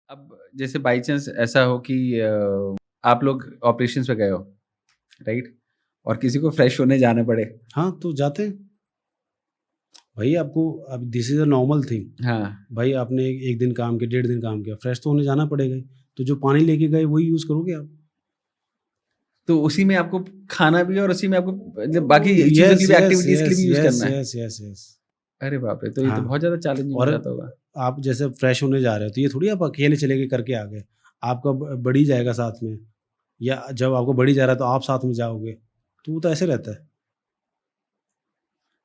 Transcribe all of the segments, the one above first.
अब जैसे by chance ऐसा हो कि आप लोग ऑपरेशंस पे गए हो, राइट? और किसी को फ्रेश होने जाना पड़े। हाँ, तो जाते हैं। भाई आपको अब this is a normal thing. हाँ, भाई आपने 1 दिन काम किया, 1.5 दिन काम किया, फ्रेश तो होने जाना पड़ेगा ही। तो जो पानी लेके गए वही यूज़ करोगे आप। तो उसी में आपको खाना भी है और उसी में आपको मतलब बाकी ओह! चीज़ों के यस, लिए भी, यस, एक्टिविटीज़ के लिए यस, भी यूज़ यस, करना है। Yes, yes, yes. अरे बाप रे! तो ये तो हाँ, बहुत ज़्यादा चैलेंजिंग हो और जाता होगा। आप जैसे फ्रेश होने जा रहे हो, तो ये थोड़ी आप अकेले चले गए करके आ गए। आपका बड़ी जाएगा साथ में, या जब आपका बड़ी जा रहा है तो आप साथ में जाओगे। तो वो तो ऐसे रहता है।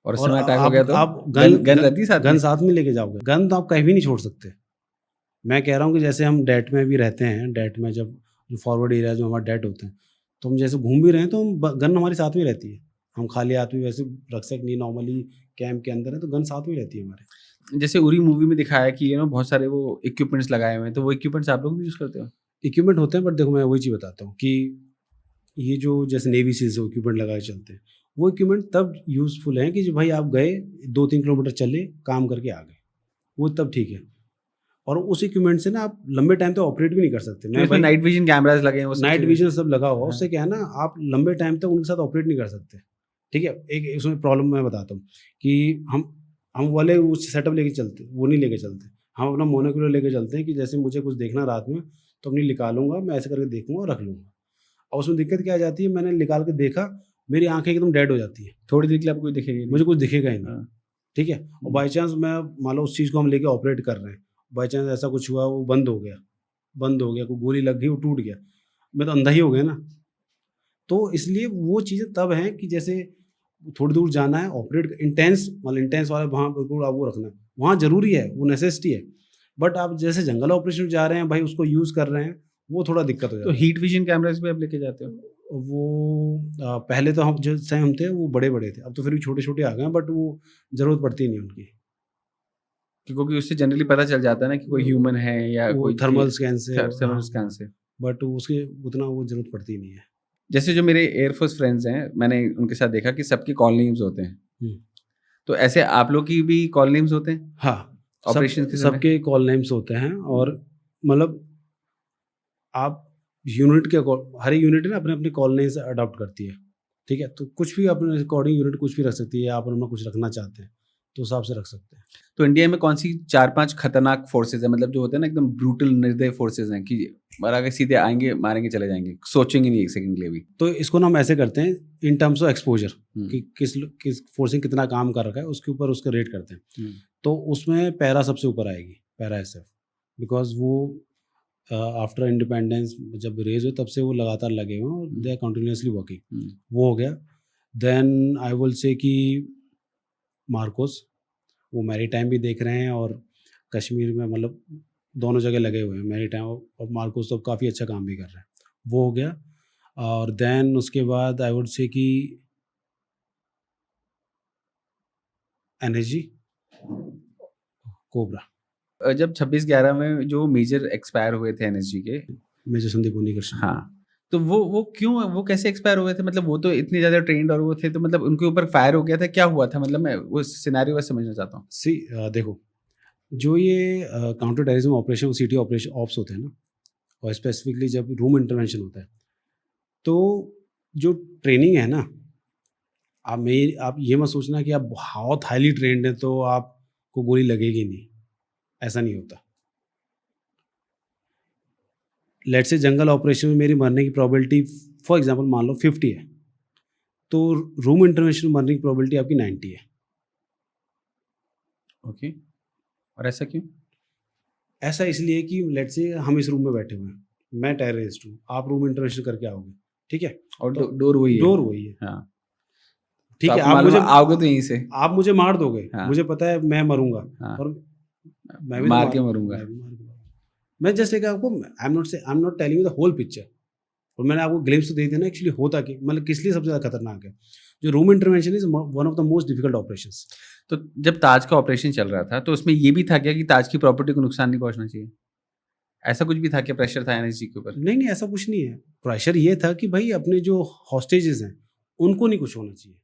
और उस और समय अटैक हो गया तो? आप गन गन रहती है साथ गन में? साथ में लेके जाओगे। गन तो आप कहीं भी नहीं छोड़ सकते। मैं कह रहा हूँ कि जैसे हम डेट में भी रहते हैं, डेट में जब जो फॉरवर्ड एरियाज़ में हमारे डेट होते हैं, तो हम जैसे घूम भी रहे हैं तो हम ब गन हमारे साथ में रहती है। हम खाली हाथ भी वैसे रख सकते नहीं, नॉर्मली कैंप के अंदर है तो गन साथ में रहती है हमारे। जैसे उरी मूवी में दिखाया है कि बहुत सारे वो इक्विपमेंट्स लगाए हुए हैं, तो वो इक्विपमेंट्स आप लोग भी यूज़ करते हो? इक्विपमेंट होते हैं, बट देखो मैं वही चीज़ बताता हूँ कि ये जो जैसे नेवी सील्स जो इक्विपमेंट लगा के चलते हैं, वो इक्विपमेंट तब यूज़फुल हैं कि जो भाई आप गए 2-3 किलोमीटर चले, काम करके आ गए, वो तब ठीक है। और उस इक्विपमेंट से ना आप लंबे टाइम तक ऑपरेट भी नहीं कर सकते। क्योंकि मैं उसमें भाई नाइट विज़न कैमराज़ लगे हैं, वो सब नाइट चीज़ें। विज़न सब लगा हुआ है, हाँ, उससे क्या है ना आप लंबे टाइम तक उनके साथ ऑपरेट नहीं कर सकते, ठीक है? एक उसमें प्रॉब्लम मैं बताता हूँ कि हम वाले उस सेटअप लेके चलते वो नहीं लेके चलते। हम अपना मोनोक्यूलर लेके चलते हैं कि जैसे मुझे कुछ देखना रात में, तो अपनी निकालूँगा, मैं ऐसे करके देखूँगा और रख लूँगा। और उसमें दिक्कत क्या आ जाती है, मैंने निकाल के देखा, मेरी आँखें एकदम डेड हो जाती हैं, थोड़ी देर के लिए आपको कोई दिखेगी नहीं। मुझे कुछ दिखेगा ही नहीं, हाँ, ठीक है? और बाय चांस मैं मान लो उस चीज़ को हम लेके ऑपरेट कर रहे हैं, बाय चांस ऐसा कुछ हुआ वो बंद हो गया, कोई गोली लग गई, वो टूट गया, मैं तो अंधा ही हो गया ना। तो इसलिए वो चीज़ें तब हैं कि जैसे थोड़ी दूर जाना है, ऑपरेट इंटेंस मतलब इंटेंस वाला वहाँ बिल्कुल आप वो रखना है, वहाँ ज़रूरी है, वो नेसेसिटी है। बट आप जैसे जंगल ऑपरेशन जा रहे हैं भाई, उसको यूज़ कर रहे हैं, वो थोड़ा दिक्कत हो तो जाता है। हीट विज़न कैमराज़ भी आप लेके जाते हो? वो पहले तो हम जिस टाइम हम थे वो बड़े-बड़े थे, अब तो फिर भी छोटे-छोटे आ गए हैं, बट वो ज़रूरत पड़ती नहीं उनकी। क्योंकि उससे जनरली पता चल जाता है ना कि कोई ह्यूमन है या वो कोई थर्मल स्कैन से थर्मल हाँ, स्कैन हाँ, से। बट उसके उतना वो ज़रूरत पड़ती नहीं है। जैसे जो मेरे एयरफोर्स फ्रेंड्स हैं, मैंने उनके साथ देखा कि सबके कॉल नेम्स होते हैं। हुँ। तो ऐसे आप लोग की भी कॉल नेम्स होते हैं हाँ, ऑपरेशंस के समय? सबके कॉल नेम्स होते हैं हुँ। और मतलब आप यूनिट के हर एक यूनिट ना अपने-अपने कॉल नेम्स अडॉप्ट करती है, ठीक है? तो कुछ भी अपने अकॉर्डिंग यूनिट कुछ भी रख सकती है, आप उनमें कुछ रखना चाहते हैं, तो उस हिसाब से रख सकते हैं। तो इंडिया में कौन-सी 4-5 खतरनाक फोर्सेज़ हैं, मतलब जो होते हैं ना एकदम ब्रूटल निर्दय फोर्सेज़ हैं कि मारा के सीधे आएँगे, मारेंगे, चले जाएँगे, सोचेंगे नहीं 1 सेकंड के लिए भी? तो इसको ना हम ऐसे करते हैं इन टर्म्स ऑफ एक्सपोज़र हुँ, कि किस फ़ोर्स ने कितना काम कर रखा है, उसके ऊपर उसका रेट करते हैं। हुँ, तो उसमें पैरा सबसे ऊपर आएगी, पैरा एसएफ बिकॉज़ वो आफ्टर इंडिपेंडेंस जब रिलीज़ हुए तब से वो लगातार लगे हुए हैं और हुँ, दे आर कंटीन्यूअसली वर्किंग। हुँ। वो हो गया। देन आई विल से कि मार्कोस, वो मैरीटाइम भी देख रहे हैं और कश्मीर में मतलब दोनों जगह लगे हुए हैं मैरीटाइम और मार्कोस तो काफ़ी अच्छा काम भी कर रहे हैं। वो हो गया और देन उसके बाद आई वुड से कि एनएसजी, कोबरा, जब 26/11 में जो मेजर एक्सपायर हुए थे एनएसजी के। मेजर संदीप उन्नीकृष्णन। हाँ, तो वो क्यों वो कैसे एक्सपायर हुए थे? मतलब वो तो इतने ज़्यादा ट्रेन्ड और वो थे, तो मतलब उनके ऊपर फायर हो गया था, क्या हुआ था? मतलब मैं वो सिनेरियो बस समझना चाहता हूँ। देखो जो ये counter terrorism operation city operation ops होते हैं ना और स्पेसिफिकली जब रूम इंटरवेंशन होता है तो जो ट्रेनिंग है ना आप ये मत सोचना कि आप बहुत हाईली ट्रेंड हैं तो आपको गोली लगेगी नहीं, ऐसा नहीं होता। लेट्स से जंगल ऑपरेशन में मेरी मरने की प्रोबेबिलिटी फॉर एग्जांपल मान लो 50 है, तो रूम इंटरवेंशन में मरने की प्रोबेबिलिटी आपकी 90 है। ओके, और ऐसा क्यों? ऐसा इसलिए कि लेट्स से हम इस रूम में बैठे हुए हैं, मैं टेररिस्ट हूँ, आप रूम इंटरवेंशन करके आओगे, ठीक है? और तो डोर वही है। डोर वही है, हाँ, तो ठीक है? आपको मालूम है आओगे तो यहीं से। आप मुझे मार दोगे, हाँ, मुझे पता है मैं मरूँगा हाँ, और मैं भी तो मार मार के मरूँगा। मैं भी मार के मरूँगा। मैं जस्ट एक आपको I am not telling you the whole picture और मैंने आपको ग्लिम्प्स तो दे दिया ना एक्चुअली होता क्या मतलब किस लिए सबसे ज़्यादा खतरनाक है। जो room intervention is one of the most difficult operations. तो जब ताज का ऑपरेशन चल रहा था, तो उसमें ये भी था क्या कि ताज की प्रॉपर्टी को नुकसान नहीं पहुँचना चाहिए? ऐसा कुछ भी था क्या, प्रेशर था एनएसजी के ऊपर? नहीं, नहीं ऐसा कुछ नहीं है। प्रेशर ये था कि भई अपने जो हॉस्टेजेस हैं, उनको नहीं कुछ होना चाहिए।